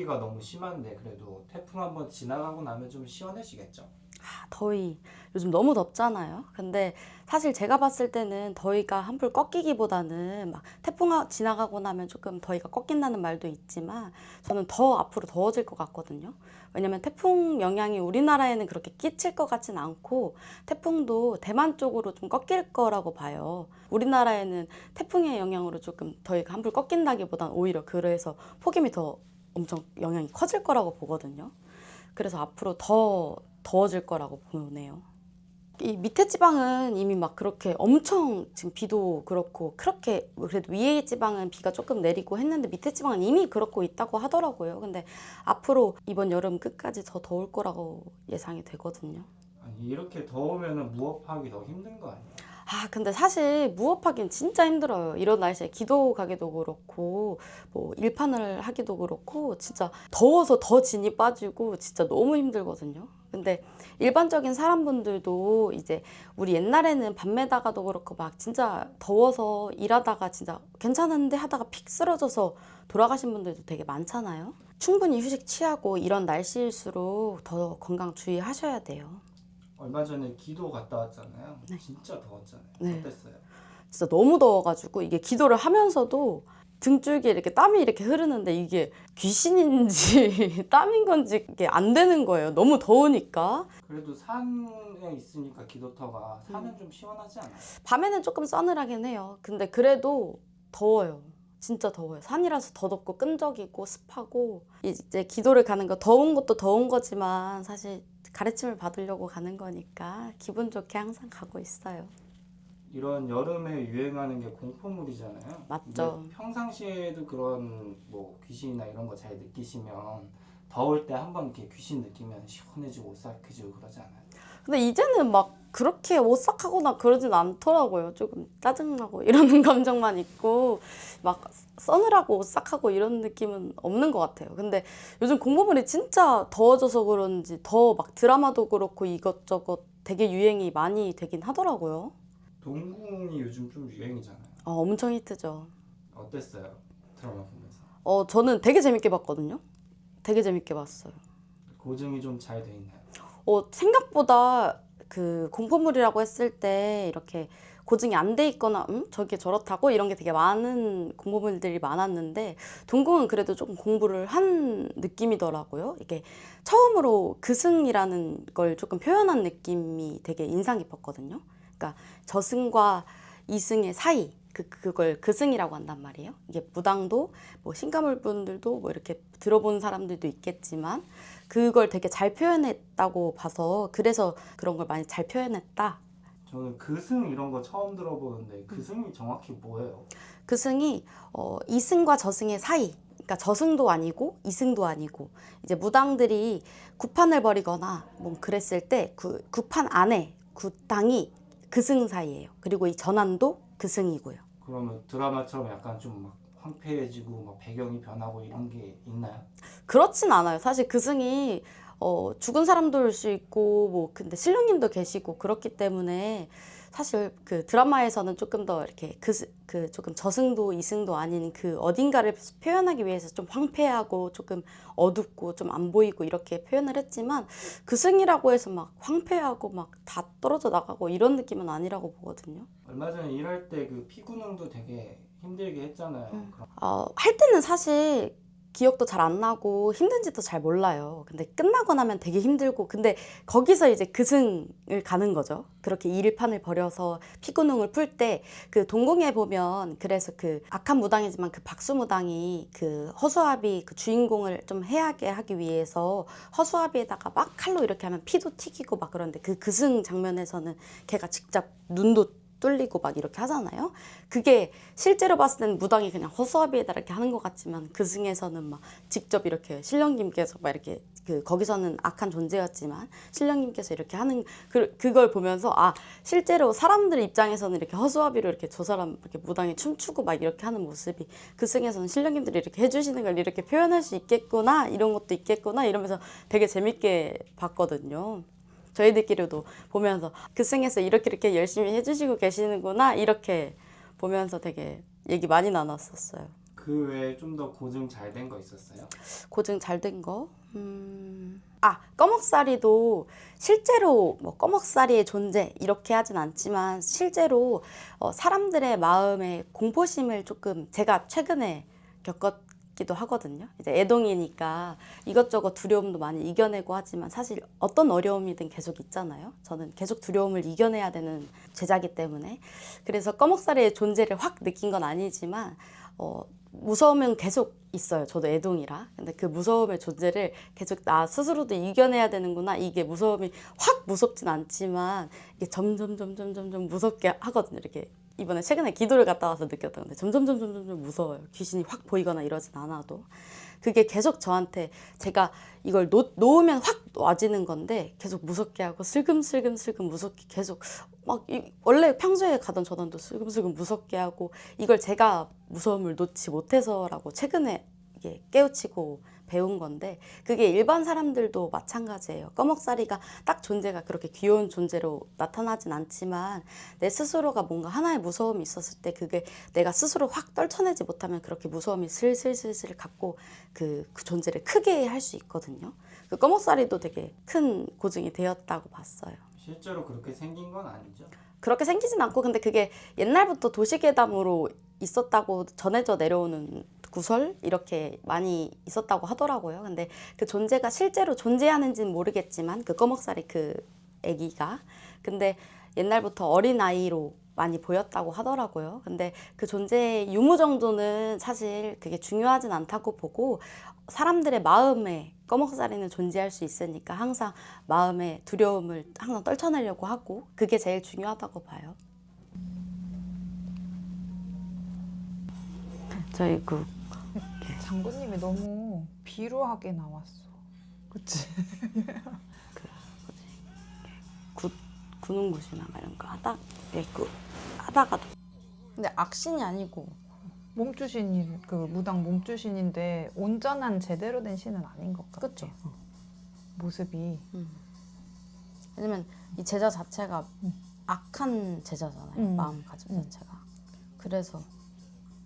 더위가 너무 심한데 그래도 태풍 한번 지나가고 나면 좀 시원해지겠죠? 더위 요즘 너무 덥잖아요. 근데 사실 제가 봤을 때는 더위가 한풀 꺾이기보다는 막 태풍 지나가고 나면 조금 더위가 꺾인다는 말도 있지만 저는 더 앞으로 더워질 것 같거든요. 왜냐면 태풍 영향이 우리나라에는 그렇게 끼칠 것 같진 않고 태풍도 대만 쪽으로 좀 꺾일 거라고 봐요. 우리나라에는 태풍의 영향으로 조금 더위가 한풀 꺾인다기보다는 오히려 그래서 폭염이 더 엄청 영향이 커질 거라고 보거든요. 그래서 앞으로 더 더워질 거라고 보네요. 이 밑에 지방은 이미 막 그렇게 엄청 지금 비도 그렇고 그렇게 그래도 위에 지방은 비가 조금 내리고 했는데 밑에 지방은 이미 그렇고 있다고 하더라고요. 근데 앞으로 이번 여름 끝까지 더 더울 거라고 예상이 되거든요. 아니, 이렇게 더우면 무업하기 더 힘든 거 아니에요? 근데 사실 무업하기는 진짜 힘들어요. 이런 날씨에 기도 가기도 그렇고 뭐 일판을 하기도 그렇고 진짜 더워서 더 진이 빠지고 진짜 너무 힘들거든요. 근데 일반적인 사람분들도 이제 우리 옛날에는 밤에다가도 그렇고 막 진짜 더워서 일하다가 진짜 괜찮은데 하다가 픽 쓰러져서 돌아가신 분들도 되게 많잖아요. 충분히 휴식 취하고 이런 날씨일수록 더 건강 주의하셔야 돼요. 얼마 전에 기도 갔다 왔잖아요. 네. 진짜 더웠잖아요. 네. 어땠어요? 진짜 너무 더워가지고 이게 기도를 하면서도 등줄기에 이렇게 땀이 이렇게 흐르는데 이게 귀신인지 땀인 건지 이게 안 되는 거예요. 너무 더우니까. 그래도 산에 있으니까 기도터가 산은 좀 시원하지 않아요? 밤에는 조금 서늘하긴 해요. 근데 그래도 더워요. 진짜 더워요. 산이라서 더 덥고 끈적이고 습하고 이제 기도를 가는 거 더운 것도 더운 거지만 사실 가르침을 받으려고 가는 거니까 기분 좋게 항상 가고 있어요. 이런 여름에 유행하는 게 공포물이잖아요. 맞죠. 근데 평상시에도 그런 뭐 귀신이나 이런 거 잘 느끼시면 더울 때 한번 이렇게 귀신 느끼면 시원해지고 오싹해지고 그러지 않아요? 근데 이제는 막 그렇게 오싹하거나 그러진 않더라고요. 조금 짜증나고 이러는 감정만 있고 막 서늘하고 오싹하고 이런 느낌은 없는 것 같아요. 근데 요즘 공부물이 진짜 더워져서 그런지 더 막 드라마도 그렇고 이것저것 되게 유행이 많이 되긴 하더라고요. 동궁이 요즘 좀 유행이잖아요. 엄청 히트죠. 어땠어요? 드라마 보면서. 저는 되게 재밌게 봤거든요. 되게 재밌게 봤어요. 고증이 좀 잘 돼 있나요? 생각보다 그 공포물이라고 했을 때 이렇게 고증이 안 돼 있거나 저게 저렇다고 이런 게 되게 많은 공포물들이 많았는데 동궁은 그래도 조금 공부를 한 느낌이더라고요. 이게 처음으로 그승이라는 걸 조금 표현한 느낌이 되게 인상 깊었거든요. 그러니까 저승과 이승의 사이 그걸 그승이라고 한단 말이에요. 이게 무당도 뭐 신가물 분들도 뭐 이렇게 들어본 사람들도 있겠지만 그걸 되게 잘 표현했다고 봐서 그래서 그런 걸 많이 잘 표현했다. 저는 그승 이런 거 처음 들어보는데 그승이 정확히 뭐예요? 그승이 이승과 저승의 사이. 그러니까 저승도 아니고 이승도 아니고 이제 무당들이 구판을 벌이거나 뭐 그랬을 때 그 구판 안에 구당이 그승 사이예요. 그리고 이 전환도 그승이고요. 그러면 드라마처럼 약간 좀 막 황폐해지고 막 배경이 변하고 이런 게 있나요? 그렇진 않아요. 사실 그승이 죽은 사람도 올 수 있고 뭐 근데 신령님도 계시고 그렇기 때문에 사실 그 드라마에서는 조금 더 이렇게 그 조금 저승도 이승도 아닌 그 어딘가를 표현하기 위해서 좀 황폐하고 조금 어둡고 좀 안 보이고 이렇게 표현을 했지만 그승이라고 해서 막 황폐하고 막 다 떨어져 나가고 이런 느낌은 아니라고 보거든요. 얼마 전에 일할 때 그 피구능도 되게 힘들게 했잖아요. 그럼 할 때는 사실 기억도 잘 안 나고 힘든지도 잘 몰라요. 근데 끝나고 나면 되게 힘들고 근데 거기서 이제 그승을 가는 거죠. 그렇게 일판을 벌여서 피구능을 풀 때 그 동궁에 보면 그래서 그 악한 무당이지만 그 박수무당이 그 허수아비 그 주인공을 좀 해하게 하기 위해서 허수아비에다가 막 칼로 이렇게 하면 피도 튀기고 막 그런데 그 그승 장면에서는 걔가 직접 눈도 뚫리고 막 이렇게 하잖아요. 그게 실제로 봤을 때는 무당이 그냥 허수아비에다 이렇게 하는 것 같지만 그승에서는 막 직접 이렇게 신령님께서 막 이렇게 거기서는 악한 존재였지만 신령님께서 이렇게 하는 그걸 보면서 실제로 사람들 입장에서는 이렇게 허수아비로 이렇게 저 사람 이렇게 무당이 춤추고 막 이렇게 하는 모습이 그승에서는 신령님들이 이렇게 해주시는 걸 이렇게 표현할 수 있겠구나 이런 것도 있겠구나 이러면서 되게 재밌게 봤거든요. 저희들끼리도 보면서 그승에서 이렇게 열심히 해주시고 계시는구나 이렇게 보면서 되게 얘기 많이 나눴었어요. 그 외에 좀 더 고증 잘 된 거 있었어요? 고증 잘 된 거? 꺼먹사리도 실제로 뭐 꺼먹사리의 존재 이렇게 하진 않지만 실제로 사람들의 마음에 공포심을 조금 제가 최근에 겪었기도 하거든요. 이제 애동이니까 이것저것 두려움도 많이 이겨내고 하지만 사실 어떤 어려움이든 계속 있잖아요. 저는 계속 두려움을 이겨내야 되는 제자기 때문에 그래서 꺼먹사리의 존재를 확 느낀 건 아니지만 무서움은 계속 있어요. 저도 애동이라. 근데 그 무서움의 존재를 계속 나 스스로도 이겨내야 되는구나. 이게 무서움이 확 무섭진 않지만 이게 점점 무섭게 하거든요. 이렇게 이번에 최근에 기도를 갔다 와서 느꼈던 건데 점점 무서워요. 귀신이 확 보이거나 이러진 않아도. 그게 계속 저한테 제가 이걸 놓으면 확 와지는 건데 계속 무섭게 하고 슬금슬금 무섭게 계속 막 원래 평소에 가던 전원도 슬금슬금 무섭게 하고 이걸 제가 무서움을 놓지 못해서라고 최근에 이게 깨우치고 배운 건데 그게 일반 사람들도 마찬가지예요. 꺼먹사리가 딱 존재가 그렇게 귀여운 존재로 나타나진 않지만 내 스스로가 뭔가 하나의 무서움이 있었을 때 그게 내가 스스로 확 떨쳐내지 못하면 그렇게 무서움이 슬슬 갖고 그 존재를 크게 할 수 있거든요. 그 꺼먹사리도 되게 큰 고증이 되었다고 봤어요. 실제로 그렇게 생긴 건 아니죠? 그렇게 생기진 않고 근데 그게 옛날부터 도시괴담으로 있었다고 전해져 내려오는 구설 이렇게 많이 있었다고 하더라고요. 근데 그 존재가 실제로 존재하는지는 모르겠지만 그 꺼먹사리 그 애기가 근데 옛날부터 어린 아이로 많이 보였다고 하더라고요. 근데 그 존재의 유무 정도는 사실 그게 중요하진 않다고 보고 사람들의 마음에 꺼먹사리는 존재할 수 있으니까 항상 마음의 두려움을 항상 떨쳐내려고 하고 그게 제일 중요하다고 봐요. 저희 장군님이 너무 비루하게 나왔어. 그치? 구는굿이나 이런 거 하다가도 근데 악신이 아니고 몸주신 그 무당 몸주신인데 온전한 제대로 된 신은 아닌 것 같아. 그쵸? 모습이 왜냐면 이 제자 자체가 악한 제자잖아요. 마음가짐 음. 자체가. 그래서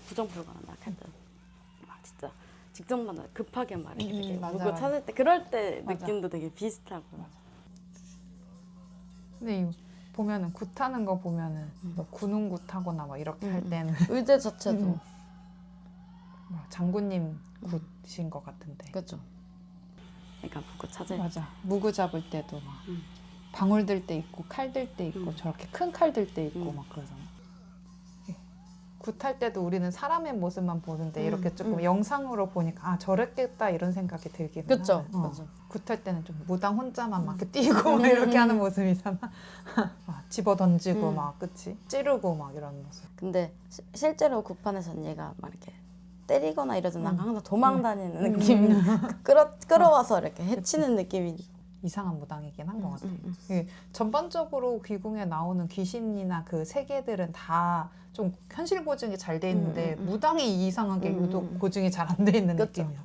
부정불가능 막 할 때 막 진짜 직전마다 급하게 막 이렇게 맞아, 누구 맞아. 찾을 때 그럴 때 맞아. 느낌도 되게 비슷하고 근데 이 보면은 굿하는 거 보면은 뭐 군웅 굿하거나 막 이렇게 할 때는 의대 자체도 뭐 장군님 굿이신 것 같은데. 그죠? 그러니까 누구 찾을 맞아. 무구 잡을 때도 막 음. 방울 들 때 있고 칼 들 때 있고 저렇게 큰 칼 들 때 있고 막 그러잖아. 굿할 때도 우리는 사람의 모습만 보는데 이렇게 조금 영상으로 보니까 아 저랬겠다 이런 생각이 들긴 그쵸? 하네. 맞아. 굿할 때는 좀 무당 혼자만 막 이렇게 뛰고 막 이렇게 하는 모습이잖아. 막 집어 던지고 막 그치? 찌르고 막 이런 모습. 근데 실제로 굿판에서는 얘가 막 이렇게 때리거나 이러진 않고 항상 도망 다니는 느낌이 끌어와서 이렇게 해치는 느낌이 이상한 무당이긴 한 것 같아. 예, 전반적으로 귀궁에 나오는 귀신이나 그 세계들은 다 좀 현실 고증이 잘 돼 있는데 무당이 이상하게 유독 고증이 잘 안 돼 있는 그쵸. 느낌이야.